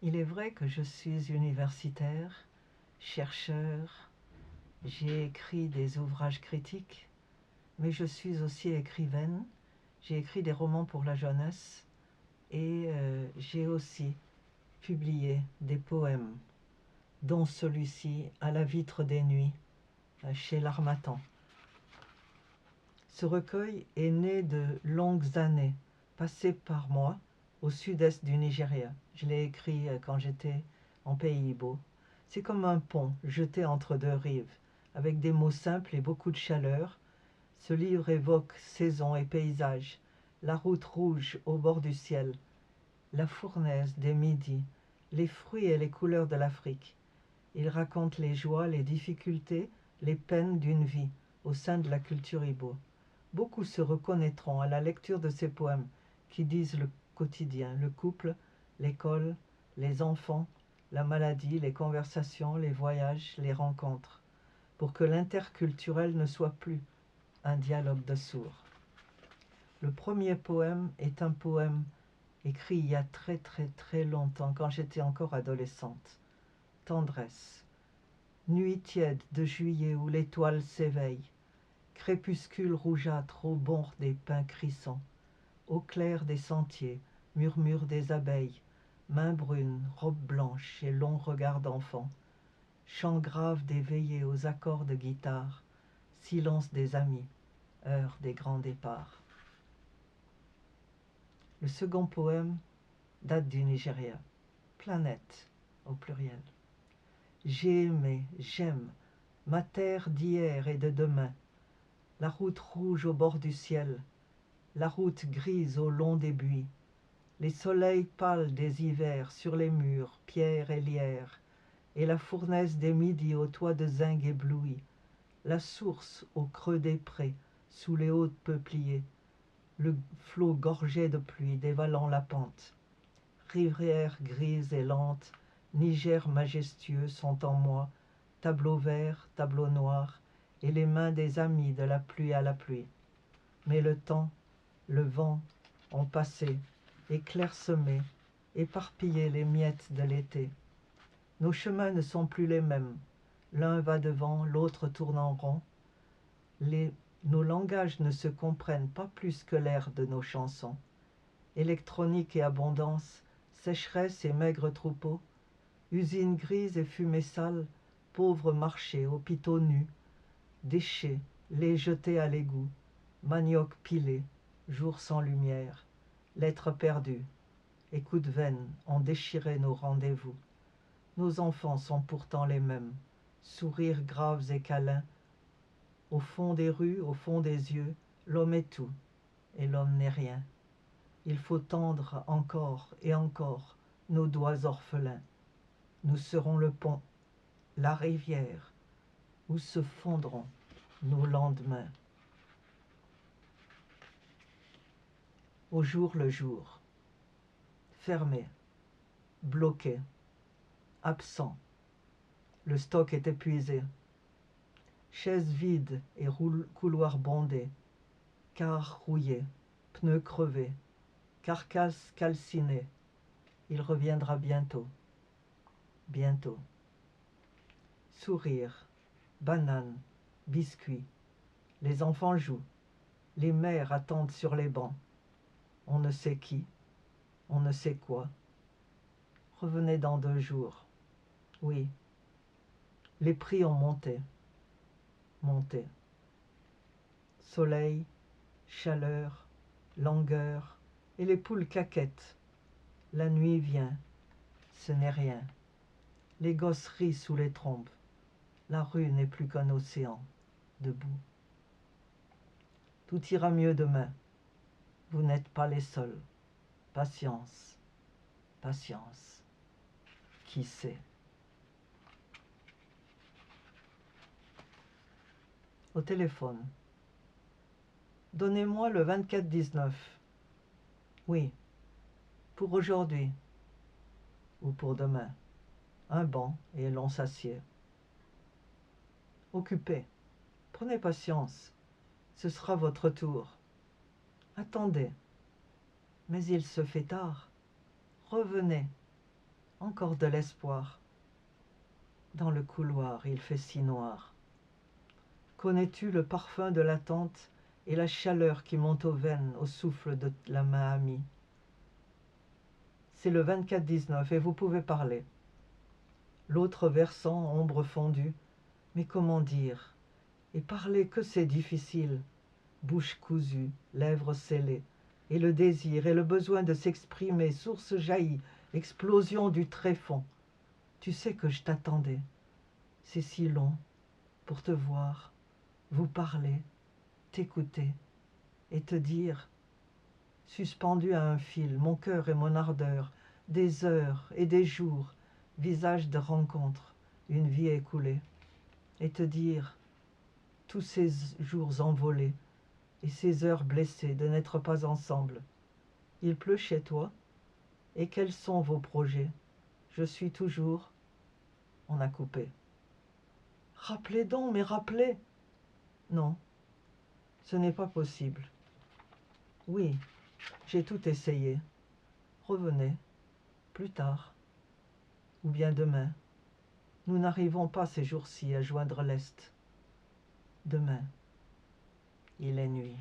Il est vrai que je suis universitaire, chercheur, j'ai écrit des ouvrages critiques, mais je suis aussi écrivaine. J'ai écrit des romans pour la jeunesse et j'ai aussi publié des poèmes, dont celui-ci à la vitre des nuits chez l'Harmattan. Ce recueil est né de longues années passées par moi au sud-est du Nigeria. Je l'ai écrit quand j'étais en Pays Igbo. C'est comme un pont jeté entre deux rives, avec des mots simples et beaucoup de chaleur. Ce livre évoque saisons et paysages, la route rouge au bord du ciel, la fournaise des midis, les fruits et les couleurs de l'Afrique. Il raconte les joies, les difficultés, les peines d'une vie au sein de la culture Igbo. Beaucoup se reconnaîtront à la lecture de ces poèmes qui disent le quotidien, le couple, l'école, les enfants, la maladie, les conversations, les voyages, les rencontres, pour que l'interculturel ne soit plus un dialogue de sourds. Le premier poème est un poème écrit il y a très très très longtemps, quand j'étais encore adolescente. Tendresse. Nuit tiède de juillet où l'étoile s'éveille, crépuscule rougeâtre au bord des pins crissants, au clair des sentiers, murmure des abeilles, mains brunes, robe blanche et long regard d'enfant, chant grave des veillées aux accords de guitare, silence des amis, heure des grands départs. Le second poème date du Nigeria. Planète, au pluriel. J'ai aimé, j'aime, ma terre d'hier et de demain, la route rouge au bord du ciel, la route grise au long des buis, les soleils pâles des hivers sur les murs, pierres et lierres, et la fournaise des midis au toit de zinc ébloui, la source au creux des prés, sous les hautes peupliers, le flot gorgé de pluie dévalant la pente. Rivière grise et lente, Niger majestueux sont en moi, tableau vert, tableau noir, et les mains des amis de la pluie à la pluie. Mais le temps, le vent ont passé, et clairsemé, éparpillé les miettes de l'été. Nos chemins ne sont plus les mêmes. L'un va devant, l'autre tourne en rond. Nos langages ne se comprennent pas plus que l'air de nos chansons. Électronique et abondance, sécheresse et maigres troupeaux, usines grises et fumée sale, pauvres marchés, hôpitaux nus, déchets, lait jetés à l'égout, manioc pilé, jour sans lumière, lettres perdues, écoutes vaines ont déchiré nos rendez-vous. Nos enfants sont pourtant les mêmes, sourires graves et câlins. Au fond des rues, au fond des yeux, l'homme est tout, et l'homme n'est rien. Il faut tendre encore et encore nos doigts orphelins. Nous serons le pont, la rivière, où se fondront nos lendemains. Au jour le jour, fermé, bloqué, absent, le stock est épuisé. Chaises vides et couloirs bondés, cars rouillés, pneus crevés, carcasse calcinée. Il reviendra bientôt, bientôt. Sourire, bananes, biscuits. Les enfants jouent, les mères attendent sur les bancs. On ne sait qui, on ne sait quoi. Revenez dans 2 jours. Oui, les prix ont monté, monté. Soleil, chaleur, langueur, et les poules caquettent. La nuit vient, ce n'est rien. Les gosses rient sous les trompes. La rue n'est plus qu'un océan, debout. Tout ira mieux demain. Vous n'êtes pas les seuls. Patience, patience. Qui sait? Au téléphone. Donnez-moi le 24-19. Oui, pour aujourd'hui ou pour demain. Un banc et l'on s'assied. Occupé. Prenez patience. Ce sera votre tour. Attendez. Mais il se fait tard. Revenez. encore de l'espoir. Dans le couloir, il fait si noir. Connais-tu le parfum de l'attente et la chaleur qui monte aux veines au souffle de la main amie? C'est le 24-19 et vous pouvez parler. L'autre versant, ombre fondue, mais comment dire? Et parler que c'est difficile. Bouche cousue, lèvres scellées, et le désir et le besoin de s'exprimer, source jaillie, explosion du tréfonds. Tu sais que je t'attendais. C'est si long pour te voir, vous parler, t'écouter et te dire, suspendu à un fil, mon cœur et mon ardeur, des heures et des jours, visage de rencontre, une vie écoulée, et te dire, tous ces jours envolés et ces heures blessées de n'être pas ensemble. Il pleut chez toi, et quels sont vos projets? Je suis toujours... On a coupé. Rappelez donc, mais rappelez. Non, ce n'est pas possible. Oui, j'ai tout essayé. Revenez, plus tard, ou bien demain. Nous n'arrivons pas ces jours-ci à joindre l'Est. Demain, il est nuit.